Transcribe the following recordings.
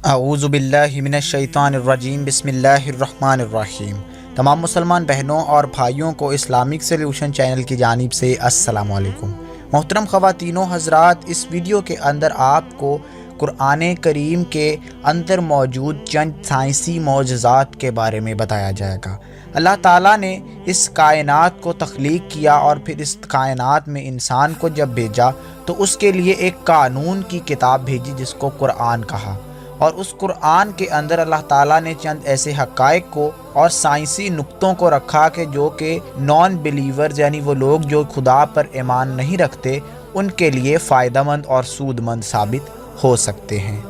اعوذ باللہ من الشیطان الرجیم بسم اللہ الرحمن الرحیم۔ تمام مسلمان بہنوں اور بھائیوں کو اسلامک سلیوشن چینل کی جانب سے السلام علیکم۔ محترم خواتین و حضرات، اس ویڈیو کے اندر آپ کو قرآن کریم کے اندر موجود چند سائنسی معجزات کے بارے میں بتایا جائے گا۔ اللہ تعالیٰ نے اس کائنات کو تخلیق کیا اور پھر اس کائنات میں انسان کو جب بھیجا تو اس کے لیے ایک قانون کی کتاب بھیجی جس کو قرآن کہا، اور اس قرآن کے اندر اللہ تعالیٰ نے چند ایسے حقائق کو اور سائنسی نقطوں کو رکھا جو کہ نان بلیورز یعنی وہ لوگ جو خدا پر ایمان نہیں رکھتے ان کے لیے فائدہ مند اور سود مند ثابت ہو سکتے ہیں۔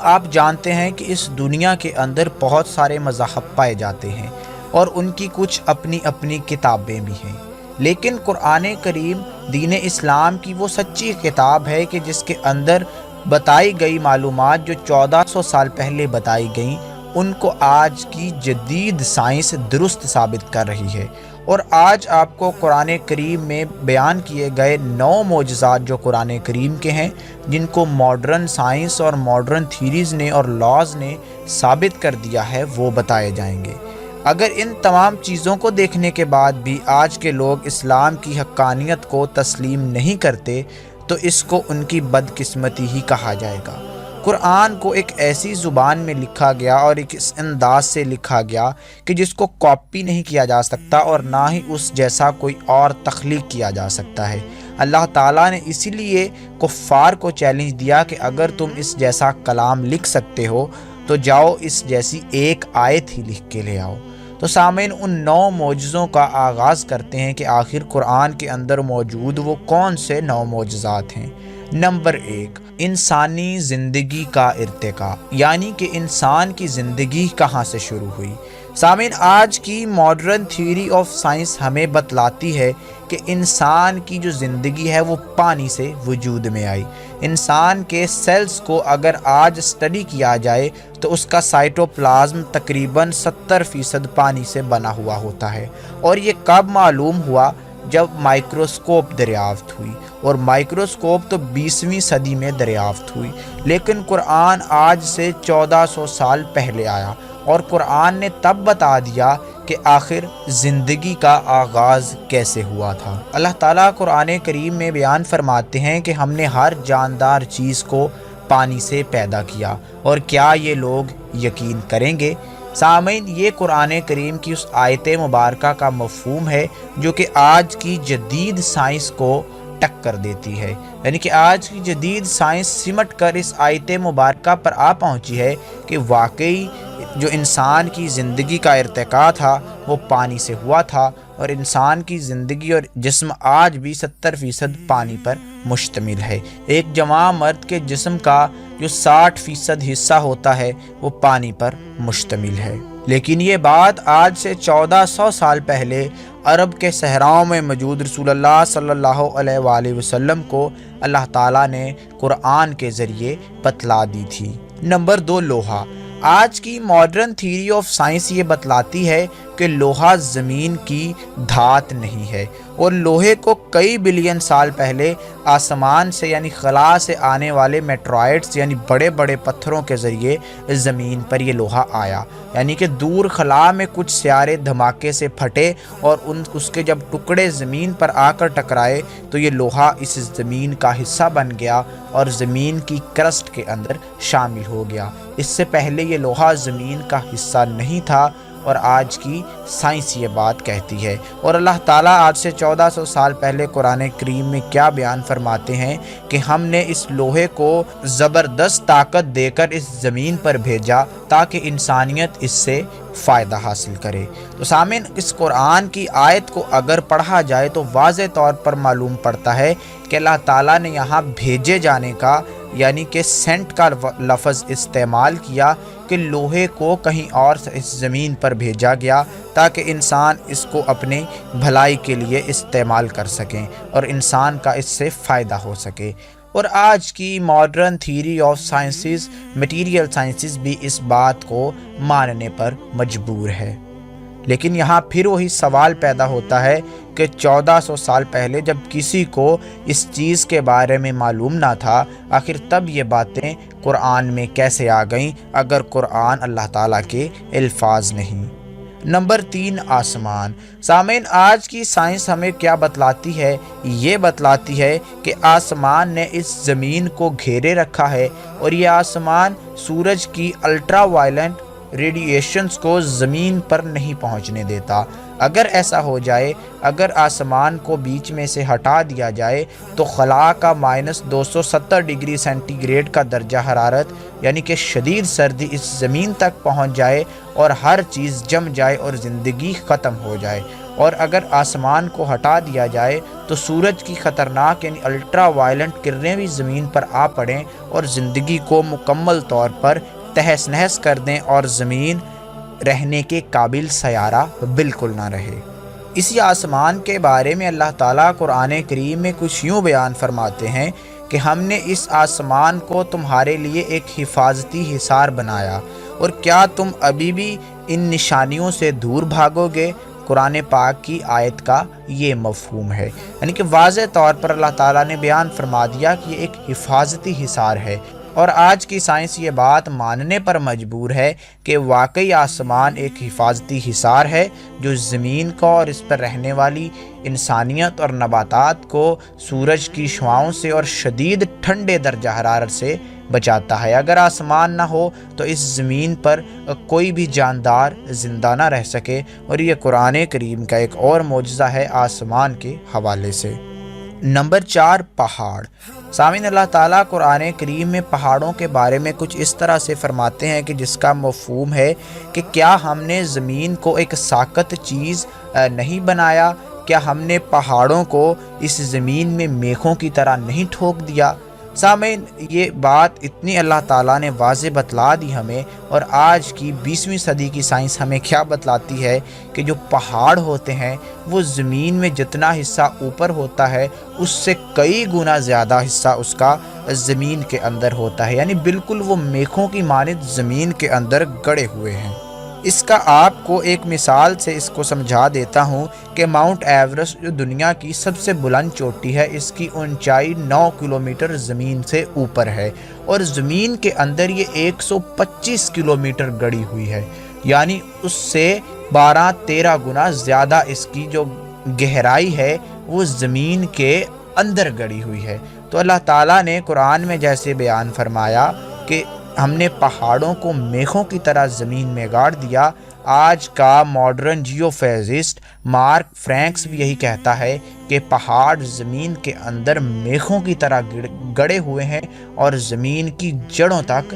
آپ جانتے ہیں کہ اس دنیا کے اندر بہت سارے مذاہب پائے جاتے ہیں اور ان کی کچھ اپنی اپنی کتابیں بھی ہیں، لیکن قرآن کریم دین اسلام کی وہ سچی کتاب ہے کہ جس کے اندر بتائی گئی معلومات جو 1400 سال پہلے بتائی گئیں ان کو آج کی جدید سائنس درست ثابت کر رہی ہے۔ اور آج آپ کو قرآن کریم میں بیان کیے گئے 9 معجزات جو قرآن کریم کے ہیں، جن کو ماڈرن سائنس اور ماڈرن تھیریز نے اور لاز نے ثابت کر دیا ہے، وہ بتائے جائیں گے۔ اگر ان تمام چیزوں کو دیکھنے کے بعد بھی آج کے لوگ اسلام کی حقانیت کو تسلیم نہیں کرتے تو اس کو ان کی بدقسمتی ہی کہا جائے گا۔ قرآن کو ایک ایسی زبان میں لکھا گیا اور ایک اس انداز سے لکھا گیا کہ جس کو کاپی نہیں کیا جا سکتا اور نہ ہی اس جیسا کوئی اور تخلیق کیا جا سکتا ہے۔ اللہ تعالیٰ نے اسی لیے کفار کو چیلنج دیا کہ اگر تم اس جیسا کلام لکھ سکتے ہو تو جاؤ اس جیسی ایک آیت ہی لکھ کے لے آؤ۔ تو سامعین، ان 9 معجزوں کا آغاز کرتے ہیں کہ آخر قرآن کے اندر موجود وہ کون سے 9 معجزات ہیں۔ نمبر 1، انسانی زندگی کا ارتقاء، یعنی کہ انسان کی زندگی کہاں سے شروع ہوئی۔ سامعین، آج کی ماڈرن تھیوری آف سائنس ہمیں بتلاتی ہے کہ انسان کی جو زندگی ہے وہ پانی سے وجود میں آئی۔ انسان کے سیلز کو اگر آج اسٹڈی کیا جائے تو اس کا سائٹوپلازم تقریباً 70% پانی سے بنا ہوا ہوتا ہے، اور یہ کب معلوم ہوا؟ جب مائکروسکوپ دریافت ہوئی، اور مائکروسکوپ تو 20ویں صدی میں دریافت ہوئی، لیکن قرآن آج سے 1400 سال پہلے آیا اور قرآن نے تب بتا دیا کہ آخر زندگی کا آغاز کیسے ہوا تھا۔ اللہ تعالیٰ قرآن کریم میں بیان فرماتے ہیں کہ ہم نے ہر جاندار چیز کو پانی سے پیدا کیا، اور کیا یہ لوگ یقین کریں گے؟ سامعین، یہ قرآن کریم کی اس آیت مبارکہ کا مفہوم ہے جو کہ آج کی جدید سائنس کو ٹکر دیتی ہے، یعنی کہ آج کی جدید سائنس سمٹ کر اس آیت مبارکہ پر آ پہنچی ہے کہ واقعی جو انسان کی زندگی کا ارتقاء تھا وہ پانی سے ہوا تھا، اور انسان کی زندگی اور جسم آج بھی 70% پانی پر مشتمل ہے۔ ایک جوان مرد کے جسم کا جو 60% حصہ ہوتا ہے وہ پانی پر مشتمل ہے، لیکن یہ بات آج سے 1400 سال پہلے عرب کے صحراؤں میں موجود رسول اللہ صلی اللہ علیہ وآلہ وسلم کو اللہ تعالیٰ نے قرآن کے ذریعے بتلا دی تھی۔ نمبر 2، لوہا۔ آج کی ماڈرن تھیوری آف سائنس یہ بتلاتی ہے کہ لوہا زمین کی دھات نہیں ہے، اور لوہے کو کئی بلین سال پہلے آسمان سے یعنی خلا سے آنے والے میٹرائٹس یعنی بڑے بڑے پتھروں کے ذریعے زمین پر یہ لوہا آیا، یعنی کہ دور خلا میں کچھ سیارے دھماکے سے پھٹے اور اس کے جب ٹکڑے زمین پر آ کر ٹکرائے تو یہ لوہا اس زمین کا حصہ بن گیا اور زمین کی کرسٹ کے اندر شامل ہو گیا۔ اس سے پہلے یہ لوہا زمین کا حصہ نہیں تھا، اور آج کی سائنس یہ بات کہتی ہے۔ اور اللہ تعالیٰ آج سے 1400 سال پہلے قرآن کریم میں کیا بیان فرماتے ہیں کہ ہم نے اس لوہے کو زبردست طاقت دے کر اس زمین پر بھیجا تاکہ انسانیت اس سے فائدہ حاصل کرے۔ تو سامعین، اس قرآن کی آیت کو اگر پڑھا جائے تو واضح طور پر معلوم پڑتا ہے کہ اللہ تعالیٰ نے یہاں بھیجے جانے کا یعنی کہ سینٹ کا لفظ استعمال کیا کہ لوہے کو کہیں اور اس زمین پر بھیجا گیا تاکہ انسان اس کو اپنے بھلائی کے لیے استعمال کر سکیں اور انسان کا اس سے فائدہ ہو سکے۔ اور آج کی modern theory of sciences, material sciences بھی اس بات کو ماننے پر مجبور ہے، لیکن یہاں پھر وہی سوال پیدا ہوتا ہے کہ 1400 سال پہلے جب کسی کو اس چیز کے بارے میں معلوم نہ تھا، آخر تب یہ باتیں قرآن میں کیسے آ گئیں اگر قرآن اللہ تعالیٰ کے الفاظ نہیں؟ نمبر 3، آسمان۔ سامعین، آج کی سائنس ہمیں کیا بتلاتی ہے؟ یہ بتلاتی ہے کہ آسمان نے اس زمین کو گھیرے رکھا ہے اور یہ آسمان سورج کی الٹرا وائلنٹ ریڈیشنز کو زمین پر نہیں پہنچنے دیتا۔ اگر ایسا ہو جائے، اگر آسمان کو بیچ میں سے ہٹا دیا جائے تو خلا کا -270 ڈگری سینٹی گریڈ کا درجہ حرارت یعنی کہ شدید سردی اس زمین تک پہنچ جائے اور ہر چیز جم جائے اور زندگی ختم ہو جائے۔ اور اگر آسمان کو ہٹا دیا جائے تو سورج کی خطرناک یعنی الٹرا وائلنٹ کرنیں بھی زمین پر آ پڑیں اور زندگی کو مکمل طور پر تہس نہس کر دیں اور زمین رہنے کے قابل سیارہ بالکل نہ رہے۔ اسی آسمان کے بارے میں اللہ تعالیٰ قرآن کریم میں کچھ یوں بیان فرماتے ہیں کہ ہم نے اس آسمان کو تمہارے لیے ایک حفاظتی حصار بنایا اور کیا تم ابھی بھی ان نشانیوں سے دور بھاگو گے؟ قرآن پاک کی آیت کا یہ مفہوم ہے، یعنی کہ واضح طور پر اللہ تعالیٰ نے بیان فرما دیا کہ یہ ایک حفاظتی حصار ہے۔ اور آج کی سائنس یہ بات ماننے پر مجبور ہے کہ واقعی آسمان ایک حفاظتی حصار ہے جو زمین کو اور اس پر رہنے والی انسانیت اور نباتات کو سورج کی شعاؤں سے اور شدید ٹھنڈے درجہ حرارت سے بچاتا ہے۔ اگر آسمان نہ ہو تو اس زمین پر کوئی بھی جاندار زندہ نہ رہ سکے، اور یہ قرآن کریم کا ایک اور معجزہ ہے آسمان کے حوالے سے۔ نمبر 4، پہاڑ۔ سامعین، اللہ تعالیٰ قرآن کریم میں پہاڑوں کے بارے میں کچھ اس طرح سے فرماتے ہیں کہ جس کا مفہوم ہے کہ کیا ہم نے زمین کو ایک ساکت چیز نہیں بنایا؟ کیا ہم نے پہاڑوں کو اس زمین میں میخوں کی طرح نہیں ٹھوک دیا؟ سامعین، یہ بات اتنی اللہ تعالیٰ نے واضح بتلا دی ہمیں، اور آج کی 20ویں صدی کی سائنس ہمیں کیا بتلاتی ہے کہ جو پہاڑ ہوتے ہیں وہ زمین میں جتنا حصہ اوپر ہوتا ہے اس سے کئی گنا زیادہ حصہ اس کا زمین کے اندر ہوتا ہے، یعنی بالکل وہ میخوں کی مانند زمین کے اندر گڑے ہوئے ہیں۔ اس کا آپ کو ایک مثال سے اس کو سمجھا دیتا ہوں کہ ماؤنٹ ایورسٹ جو دنیا کی سب سے بلند چوٹی ہے، اس کی اونچائی 9 کلومیٹر زمین سے اوپر ہے اور زمین کے اندر یہ 125 کلومیٹر گڑی ہوئی ہے، یعنی اس سے 12-13 گنا زیادہ اس کی جو گہرائی ہے وہ زمین کے اندر گڑی ہوئی ہے۔ تو اللہ تعالیٰ نے قرآن میں جیسے بیان فرمایا کہ ہم نے پہاڑوں کو میخوں کی طرح زمین میں گاڑ دیا، آج کا modern geophysicist Mark Franks بھی یہی کہتا ہے کہ پہاڑ زمین کے اندر میخوں کی طرح گڑے ہوئے ہیں اور زمین کی جڑوں تک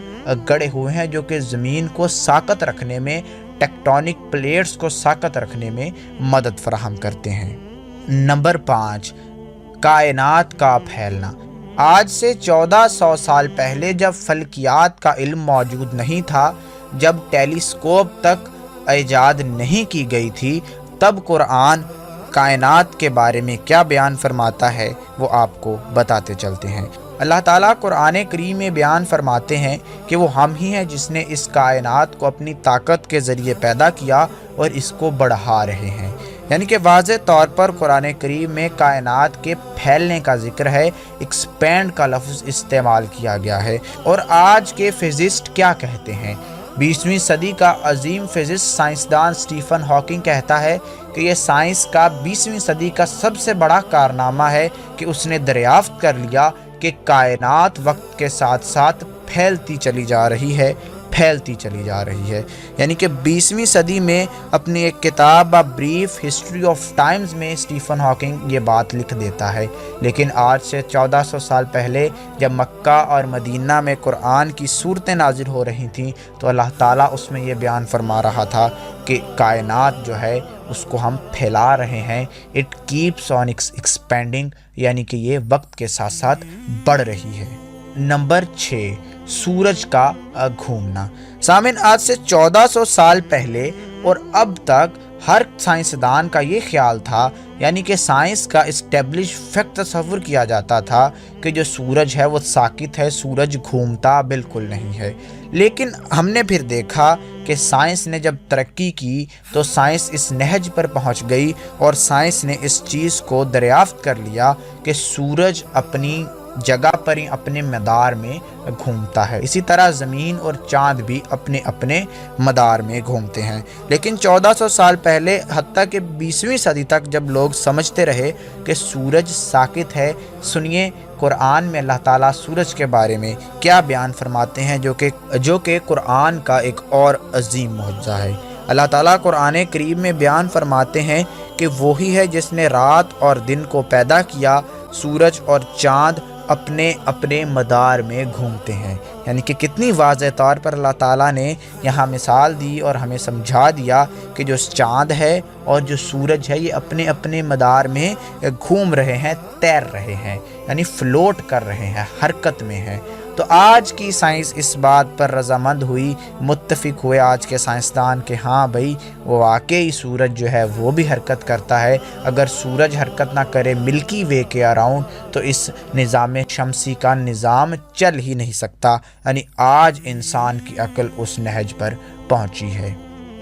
گڑے ہوئے ہیں، جو کہ زمین کو ساکت رکھنے میں، ٹیکٹونک پلیٹس کو ساکت رکھنے میں مدد فراہم کرتے ہیں۔ نمبر 5، کائنات کا پھیلنا۔ آج سے 1400 سال پہلے جب فلکیات کا علم موجود نہیں تھا، جب ٹیلیسکوپ تک ایجاد نہیں کی گئی تھی، تب قرآن کائنات کے بارے میں کیا بیان فرماتا ہے وہ آپ کو بتاتے چلتے ہیں۔ اللہ تعالیٰ قرآن کریم میں بیان فرماتے ہیں کہ وہ ہم ہی ہیں جس نے اس کائنات کو اپنی طاقت کے ذریعے پیدا کیا اور اس کو بڑھا رہے ہیں، یعنی کہ واضح طور پر قرآن کریم میں کائنات کے پھیلنے کا ذکر ہے، ایکسپینڈ کا لفظ استعمال کیا گیا ہے۔ اور آج کے فزسٹ کیا کہتے ہیں؟ 20ویں صدی کا عظیم فزسٹ سائنسدان اسٹیفن ہاکنگ کہتا ہے کہ یہ سائنس کا 20ویں صدی کا سب سے بڑا کارنامہ ہے کہ اس نے دریافت کر لیا کہ کائنات وقت کے ساتھ ساتھ پھیلتی چلی جا رہی ہے، یعنی کہ 20ویں صدی میں اپنی ایک کتاب بریف ہسٹری آف ٹائمز میں اسٹیفن ہاکنگ یہ بات لکھ دیتا ہے۔ لیکن آج سے 1400 سال پہلے جب مکہ اور مدینہ میں قرآن کی صورتیں نازل ہو رہی تھیں تو اللہ تعالیٰ اس میں یہ بیان فرما رہا تھا کہ کائنات جو ہے اس کو ہم پھیلا رہے ہیں، اٹ کیپس آن ایکسپینڈنگ، یعنی کہ یہ وقت کے ساتھ ساتھ بڑھ رہی ہے۔ نمبر 6، سورج کا گھومنا۔ سامعین، آج سے 1400 سال پہلے اور اب تک ہر سائنسدان کا یہ خیال تھا، یعنی کہ سائنس کا اسٹیبلش فیکٹ تصور کیا جاتا تھا کہ جو سورج ہے وہ ساکت ہے، سورج گھومتا بالکل نہیں ہے۔ لیکن ہم نے پھر دیکھا کہ کہ سائنس نے جب ترقی کی تو سائنس اس نہج پر پہنچ گئی اور سائنس نے اس چیز کو دریافت کر لیا کہ سورج اپنی جگہ پر ہی اپنے مدار میں گھومتا ہے، اسی طرح زمین اور چاند بھی اپنے اپنے مدار میں گھومتے ہیں۔ لیکن 1400 سال پہلے حتیٰ کہ 20ویں صدی تک جب لوگ سمجھتے رہے کہ سورج ساکت ہے، سنیے قرآن میں اللہ تعالیٰ سورج کے بارے میں کیا بیان فرماتے ہیں جو کہ قرآن کا ایک اور عظیم معجزہ ہے۔ اللہ تعالیٰ قرآن کریم میں بیان فرماتے ہیں کہ وہی ہے جس نے رات اور دن کو پیدا کیا، سورج اور چاند اپنے اپنے مدار میں گھومتے ہیں۔ یعنی کہ کتنی واضح طور پر اللہ تعالیٰ نے یہاں مثال دی اور ہمیں سمجھا دیا کہ جو چاند ہے اور جو سورج ہے یہ اپنے اپنے مدار میں گھوم رہے ہیں، تیر رہے ہیں، یعنی فلوٹ کر رہے ہیں، حرکت میں ہیں۔ تو آج کی سائنس اس بات پر رضامند ہوئی، متفق ہوئے آج کے سائنسدان کہ ہاں بھائی وہ واقعی سورج جو ہے وہ بھی حرکت کرتا ہے۔ اگر سورج حرکت نہ کرے ملکی وے کے اراؤنڈ تو اس نظام شمسی کا نظام چل ہی نہیں سکتا۔ یعنی آج انسان کی عقل اس نہج پر پہنچی ہے۔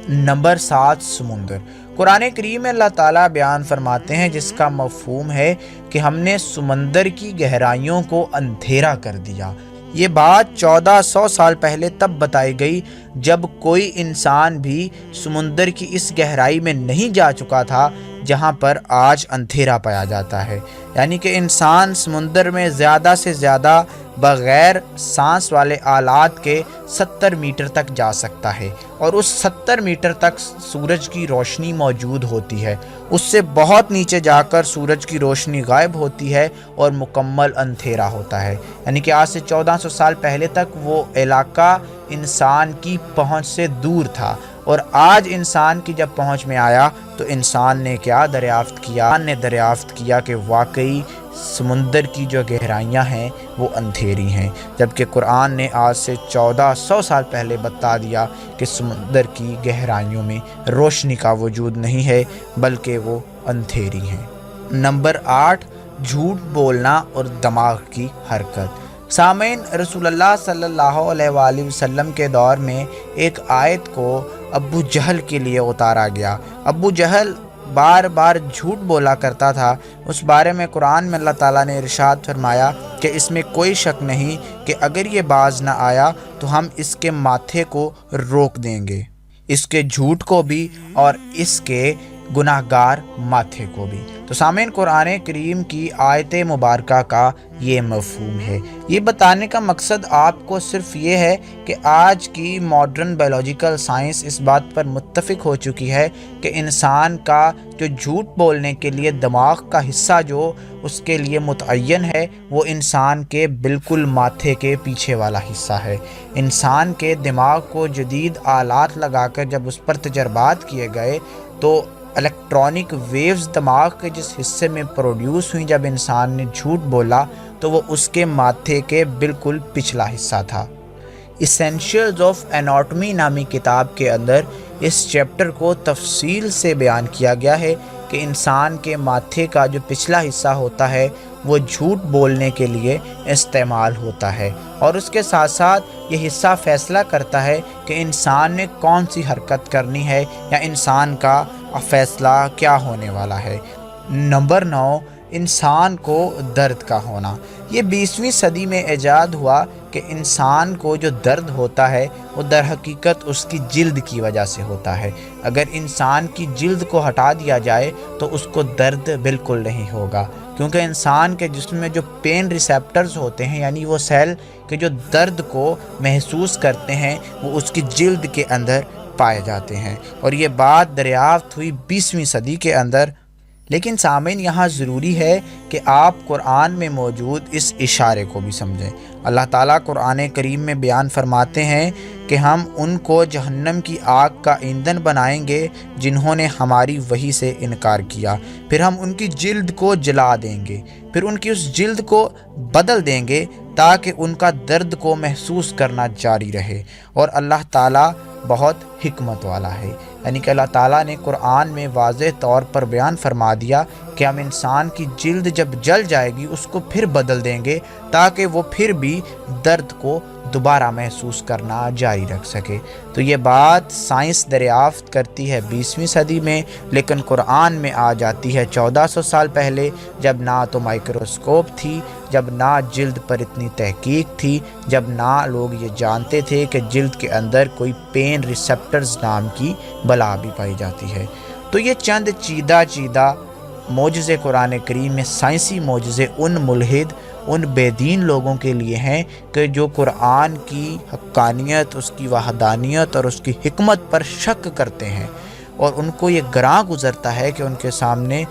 نمبر 7، سمندر۔ قرآن کریم میں اللہ تعالیٰ بیان فرماتے ہیں جس کا مفہوم ہے کہ ہم نے سمندر کی گہرائیوں کو اندھیرا کر دیا۔ یہ بات 1400 سال پہلے تب بتائی گئی جب کوئی انسان بھی سمندر کی اس گہرائی میں نہیں جا چکا تھا جہاں پر آج اندھیرا پایا جاتا ہے۔ یعنی کہ انسان سمندر میں زیادہ سے زیادہ بغیر سانس والے آلات کے 70 میٹر تک جا سکتا ہے، اور اس 70 میٹر تک سورج کی روشنی موجود ہوتی ہے۔ اس سے بہت نیچے جا کر سورج کی روشنی غائب ہوتی ہے اور مکمل اندھیرا ہوتا ہے۔ یعنی کہ آج سے 1400 سال پہلے تک وہ علاقہ انسان کی پہنچ سے دور تھا، اور آج انسان کی جب پہنچ میں آیا تو انسان نے کیا دریافت کیا کہ واقعی سمندر کی جو گہرائیاں ہیں وہ اندھیری ہیں، جبکہ قرآن نے آج سے 1400 سال پہلے بتا دیا کہ سمندر کی گہرائیوں میں روشنی کا وجود نہیں ہے بلکہ وہ اندھیری ہیں۔ نمبر 8، جھوٹ بولنا اور دماغ کی حرکت۔ سامعین، رسول اللہ صلی اللہ علیہ وآلہ وسلم کے دور میں ایک آیت کو ابو جہل کے لیے اتارا گیا۔ ابو جہل بار بار جھوٹ بولا کرتا تھا۔ اس بارے میں قرآن میں اللہ تعالیٰ نے ارشاد فرمایا کہ اس میں کوئی شک نہیں کہ اگر یہ باز نہ آیا تو ہم اس کے ماتھے کو روک دیں گے، اس کے جھوٹ کو بھی اور اس کے گناہ گار ماتھے کو بھی۔ تو سامعین، قرآن کریم کی آیت مبارکہ کا یہ مفہوم ہے۔ یہ بتانے کا مقصد آپ کو صرف یہ ہے کہ آج کی ماڈرن بایولوجیکل سائنس اس بات پر متفق ہو چکی ہے کہ انسان کا جو جھوٹ بولنے کے لیے دماغ کا حصہ جو اس کے لیے متعین ہے وہ انسان کے بالکل ماتھے کے پیچھے والا حصہ ہے۔ انسان کے دماغ کو جدید آلات لگا کر جب اس پر تجربات کیے گئے تو الیکٹرانک ویوز دماغ کے جس حصے میں پروڈیوس ہوئیں جب انسان نے جھوٹ بولا تو وہ اس کے ماتھے کے بالکل پچھلا حصہ تھا۔ ایسینشیلز آف اناٹومی نامی کتاب کے اندر اس چیپٹر کو تفصیل سے بیان کیا گیا ہے کہ انسان کے ماتھے کا جو پچھلا حصہ ہوتا ہے وہ جھوٹ بولنے کے لیے استعمال ہوتا ہے، اور اس کے ساتھ ساتھ یہ حصہ فیصلہ کرتا ہے کہ انسان نے کون سی حرکت کرنی ہے یا انسان کا فیصلہ کیا ہونے والا ہے۔ نمبر 9، انسان کو درد کا ہونا۔ یہ 20ویں صدی میں ایجاد ہوا کہ انسان کو جو درد ہوتا ہے وہ در حقیقت اس کی جلد کی وجہ سے ہوتا ہے۔ اگر انسان کی جلد کو ہٹا دیا جائے تو اس کو درد بالکل نہیں ہوگا، کیونکہ انسان کے جسم میں جو پین ریسیپٹرز ہوتے ہیں، یعنی وہ سیل کہ جو درد کو محسوس کرتے ہیں، وہ اس کی جلد کے اندر پائے جاتے ہیں، اور یہ بات دریافت ہوئی 20ویں صدی کے اندر۔ لیکن سامعین، یہاں ضروری ہے کہ آپ قرآن میں موجود اس اشارے کو بھی سمجھیں۔ اللہ تعالیٰ قرآن کریم میں بیان فرماتے ہیں کہ ہم ان کو جہنم کی آگ کا ایندھن بنائیں گے جنہوں نے ہماری وحی سے انکار کیا، پھر ہم ان کی جلد کو جلا دیں گے، پھر ان کی اس جلد کو بدل دیں گے تاکہ ان کا درد کو محسوس کرنا جاری رہے، اور اللہ تعالیٰ بہت حکمت والا ہے۔ یعنی کہ اللہ تعالیٰ نے قرآن میں واضح طور پر بیان فرما دیا کہ ہم انسان کی جلد جب جل جائے گی اس کو پھر بدل دیں گے تاکہ وہ پھر بھی درد کو دوبارہ محسوس کرنا جاری رکھ سکے۔ تو یہ بات سائنس دریافت کرتی ہے 20ویں صدی میں، لیکن قرآن میں آ جاتی ہے 1400 سال پہلے، جب نہ تو مائکروسکوپ تھی، جب نہ جلد پر اتنی تحقیق تھی، جب نہ لوگ یہ جانتے تھے کہ جلد کے اندر کوئی پین ریسپٹرز نام کی بلا بھی پائی جاتی ہے۔ تو یہ چند چیدہ معجزے قرآن کریم میں سائنسی معجزے ان ملحد، ان بے دین لوگوں کے لیے ہیں کہ جو قرآن کی حقانیت، اس کی وحدانیت اور اس کی حکمت پر شک کرتے ہیں، اور ان کو یہ گراں گزرتا ہے کہ ان کے سامنے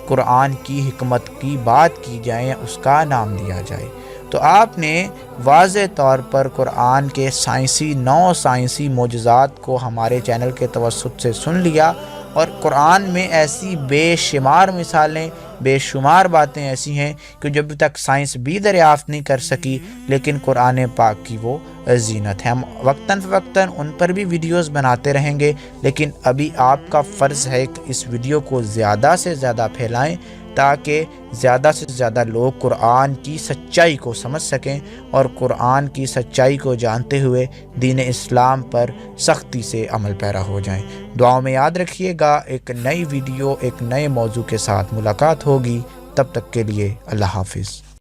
قرآن کی حکمت کی بات کی جائے یا اس کا نام لیا جائے۔ تو آپ نے واضح طور پر قرآن کے سائنسی معجزات کو ہمارے چینل کے توسط سے سن لیا، اور قرآن میں ایسی بے شمار مثالیں، بے شمار باتیں ایسی ہیں کہ جو ابھی تک سائنس بھی دریافت نہیں کر سکی، لیکن قرآن پاک کی وہ زینت ہے۔ ہم وقتاً فوقتاً ان پر بھی ویڈیوز بناتے رہیں گے، لیکن ابھی آپ کا فرض ہے کہ اس ویڈیو کو زیادہ سے زیادہ پھیلائیں تاکہ زیادہ سے زیادہ لوگ قرآن کی سچائی کو سمجھ سکیں اور قرآن کی سچائی کو جانتے ہوئے دین اسلام پر سختی سے عمل پیرا ہو جائیں۔ دعاؤں میں یاد رکھیے گا، ایک نئی ویڈیو ایک نئے موضوع کے ساتھ ملاقات ہوگی، تب تک کے لیے اللہ حافظ۔